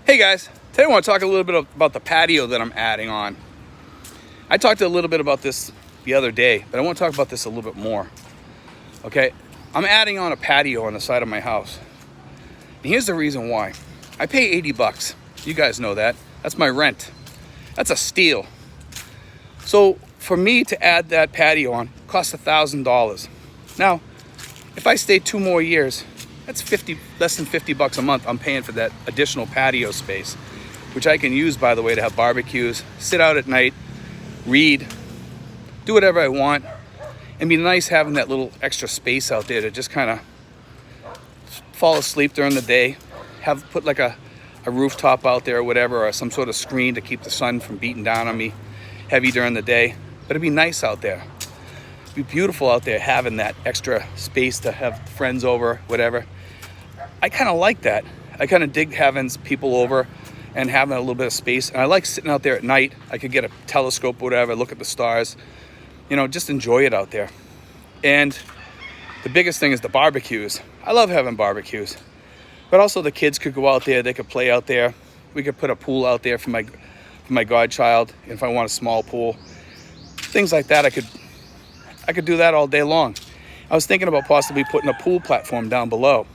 Hey guys, today I want to talk a little bit about the patio that I'm adding on. I talked a little bit about this the other day, but I want to talk about this a little bit more. Okay, I'm adding on a patio on the side of my house. And here's the reason why. I pay 80 bucks. You guys know that. That's my rent. That's a steal. So for me to add that patio on costs $1,000. Now, if I stay 2 more years, that's less than 50 bucks a month I'm paying for that additional patio space, which I can use, by the way, to have barbecues, sit out at night, read, do whatever I want. It'd be nice having that little extra space out there to just kind of fall asleep during the day, put like a rooftop out there or whatever, or some sort of screen to keep the sun from beating down on me heavy during the day. But it'd be nice out there. It'd be beautiful out there having that extra space to have friends over, whatever. I kind of like that. I kind of dig having people over and having a little bit of space. And I like sitting out there at night. I could get a telescope or whatever, look at the stars, just enjoy it out there. And the biggest thing is the barbecues. I love having barbecues. But also the kids could go out there, they could play out there. We could put a pool out there for my godchild if I want a small pool. Things like that, I could do that all day long. I was thinking about possibly putting a pool platform down below.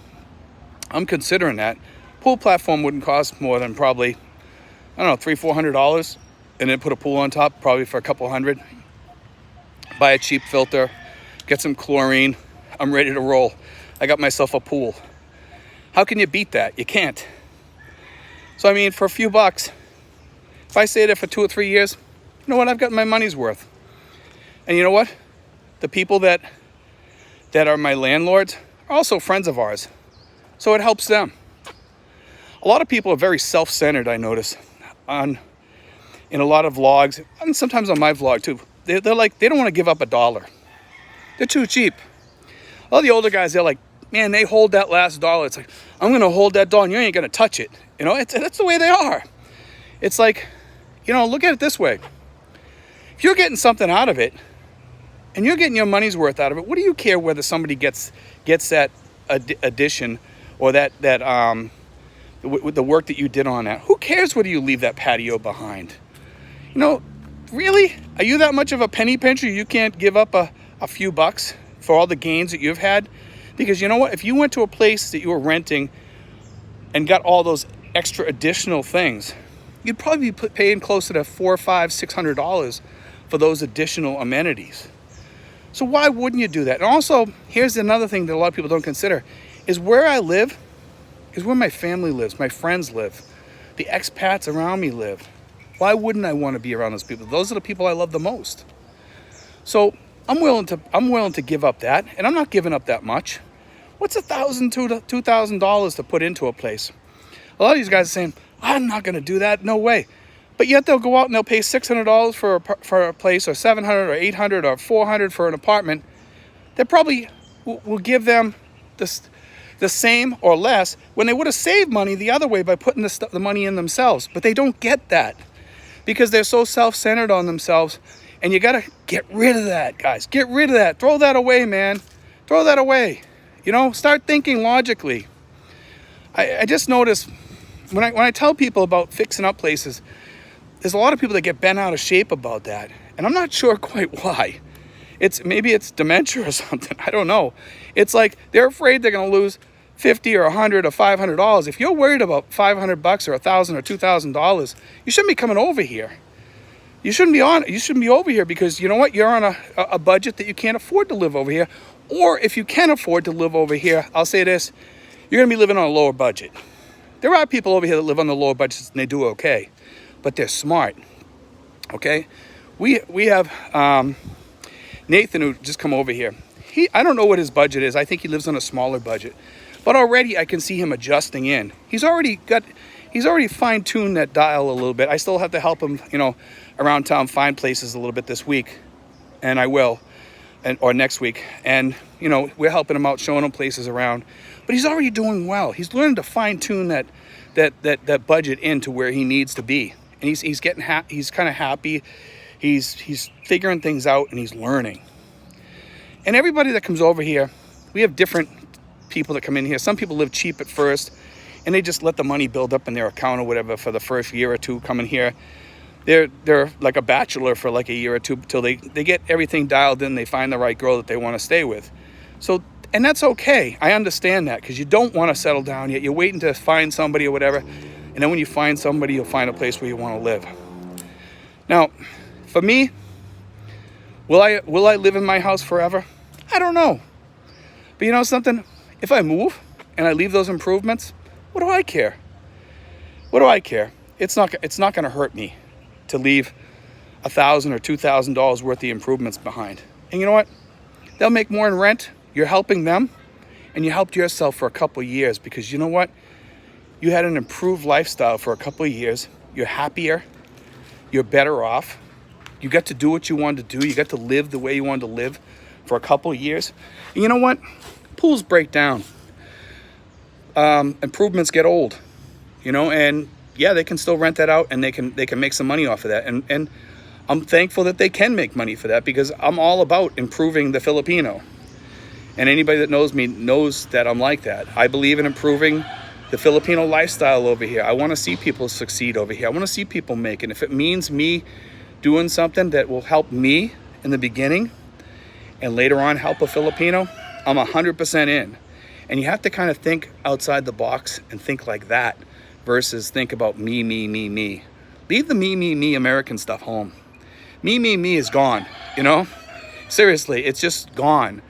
I'm considering that. Pool platform wouldn't cost more than probably, $300-$400, and then put a pool on top probably for a couple hundred. Buy a cheap filter, get some chlorine. I'm ready to roll. I got myself a pool. How can you beat that? You can't. So for a few bucks, if I stay there for 2 or 3 years, you know what? I've got my money's worth. And you know what? The people that are my landlords are also friends of ours. So it helps them. A lot of people are very self-centered, I notice, in a lot of vlogs, and sometimes on my vlog too. They're like, they don't want to give up $1. They're too cheap. All the older guys, they're like, man, they hold that last dollar. It's like, I'm going to hold that dollar and you ain't going to touch it. That's the way they are. It's like, look at it this way. If you're getting something out of it, and you're getting your money's worth out of it, what do you care whether somebody gets that addition or that the work that you did on that? Who cares whether you leave that patio behind? Really? Are you that much of a penny pincher you can't give up a few bucks for all the gains that you've had? Because you know what? If you went to a place that you were renting and got all those extra additional things, you'd probably be paying closer to $400, $500, $600 for those additional amenities. So why wouldn't you do that? And also, here's another thing that a lot of people don't consider, is where I live is where my family lives, my friends live, the expats around me live. Why wouldn't I want to be around those people? Those are the people I love the most. So I'm willing to give up that, and I'm not giving up that much. What's $1,000 to $2,000 to put into a place? A lot of these guys are saying, I'm not going to do that, no way. But yet they'll go out and they'll pay $600 for a place, or $700 or $800 or $400 for an apartment. They probably will give them the same or less when they would have saved money the other way by putting the money in themselves. But they don't get that because they're so self-centered on themselves. And you got to get rid of that, guys. Get rid of that. Throw that away, man. Throw that away. Start thinking logically. I just noticed when I tell people about fixing up places, there's a lot of people that get bent out of shape about that. And I'm not sure quite why. Maybe it's dementia or something. I don't know. It's like they're afraid they're going to lose $50 or $100 or $500. If you're worried about $500 or $1,000 or $2,000, you shouldn't be coming over here. You shouldn't be over here because you know what? You're on a budget that you can't afford to live over here. Or if you can afford to live over here, I'll say this, you're going to be living on a lower budget. There are people over here that live on the lower budgets and they do okay. But they're smart, okay? We have Nathan who just come over here. I don't know what his budget is. I think he lives on a smaller budget. But already I can see him adjusting in. He's already fine-tuned that dial a little bit. I still have to help him, around town find places a little bit this week. And I will, or next week. And, we're helping him out, showing him places around. But he's already doing well. He's learning to fine-tune that budget into where he needs to be. And he's kind of happy. He's figuring things out and he's learning. And everybody that comes over here, we have different people that come in here. Some people live cheap at first and they just let the money build up in their account or whatever for the first year or two coming here. They're like a bachelor for like a year or two till they get everything dialed in. They find the right girl that they want to stay with. So, and that's okay. I understand that, because you don't want to settle down yet. You're waiting to find somebody or whatever. And then when you find somebody, you'll find a place where you want to live. Now, for me, will I live in my house forever? I don't know. But you know something? If I move and I leave those improvements, what do I care? What do I care? It's not going to hurt me to leave $1,000 or $2,000 worth of improvements behind. And you know what? They'll make more in rent. You're helping them, and you helped yourself for a couple of years, because you know what? You had an improved lifestyle for a couple of years. You're happier. You're better off. You got to do what you wanted to do. You got to live the way you wanted to live for a couple of years. And you know what? Pools break down. Improvements get old, you know, and yeah, they can still rent that out, and they can make some money off of that. And I'm thankful that they can make money for that, because I'm all about improving the Filipino. And anybody that knows me knows that I'm like that. I believe in improving the Filipino lifestyle over here. I want to see people succeed over here. I want to see people make it. If it means me doing something that will help me in the beginning and later on help a Filipino, I'm 100% in. And you have to kind of think outside the box and think like that versus think about me, me, me, me. Leave the me, me, me American stuff home. Me, me, me is gone, you know? Seriously, it's just gone.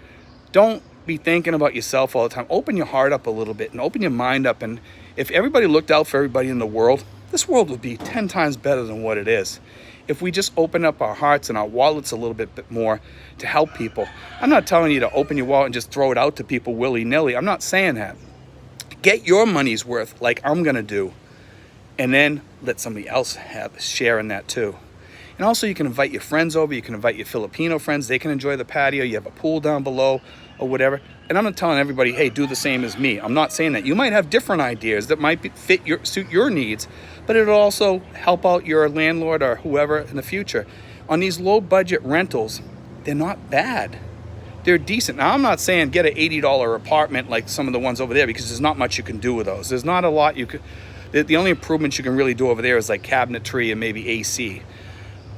Don't be thinking about yourself all the time. Open your heart up a little bit and open your mind up. And if everybody looked out for everybody in the world, this world would be 10 times better than what it is. If we just open up our hearts and our wallets a little bit more to help people. I'm not telling you to open your wallet and just throw it out to people willy-nilly. I'm not saying that. Get your money's worth like I'm going to do. And then let somebody else have a share in that too. And also, you can invite your friends over. You can invite your Filipino friends. They can enjoy the patio. You have a pool down below or whatever. And I'm not telling everybody, hey, do the same as me. I'm not saying that. You might have different ideas that might suit your needs, but it'll also help out your landlord or whoever in the future. On these low-budget rentals, they're not bad. They're decent. Now, I'm not saying get an $80 apartment like some of the ones over there, because there's not much you can do with those. There's not a lot you could... The only improvements you can really do over there is like cabinetry and maybe AC.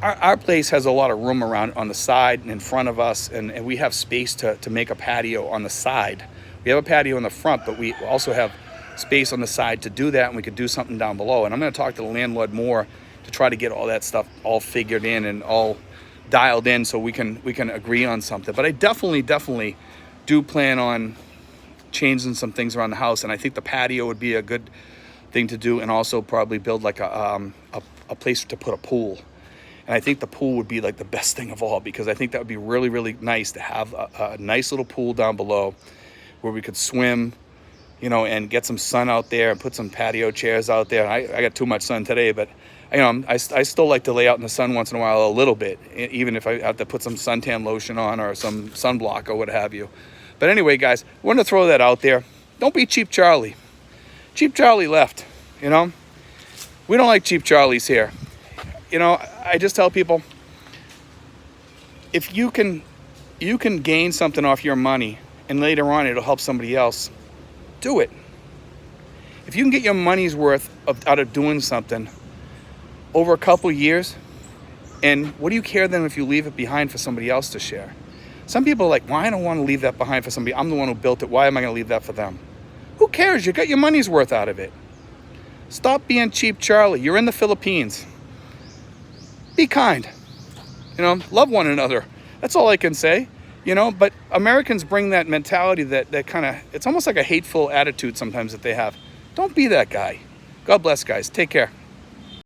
Our place has a lot of room around on the side and in front of us, and we have space to make a patio on the side. We have a patio in the front, but we also have space on the side to do that, and we could do something down below. And I'm going to talk to the landlord more to try to get all that stuff all figured in and all dialed in so we can agree on something. But I definitely do plan on changing some things around the house, and I think the patio would be a good thing to do, and also probably build like a place to put a pool. And I think the pool would be like the best thing of all, because I think that would be really, really nice to have a nice little pool down below where we could swim, you know, and get some sun out there and put some patio chairs out there. I got too much sun today, but you know, I still like to lay out in the sun once in a while a little bit, even if I have to put some suntan lotion on or some sunblock or what have you. But anyway, guys, I wanted to throw that out there. Don't be Cheap Charlie. Cheap Charlie left, you know. We don't like Cheap Charlies here. You know, I just tell people, if you can gain something off your money and later on it'll help somebody else, do it. If you can get your money's worth out of doing something over a couple years, and what do you care then if you leave it behind for somebody else to share? Some people are like, well, I don't want to leave that behind for somebody. I'm the one who built it. Why am I going to leave that for them? Who cares? You got your money's worth out of it. Stop being Cheap Charlie. You're in the Philippines. Be kind, you know, love one another. That's all I can say, you know, but Americans bring that mentality that kind of, it's almost like a hateful attitude sometimes that they have. Don't be that guy. God bless, guys. Take care.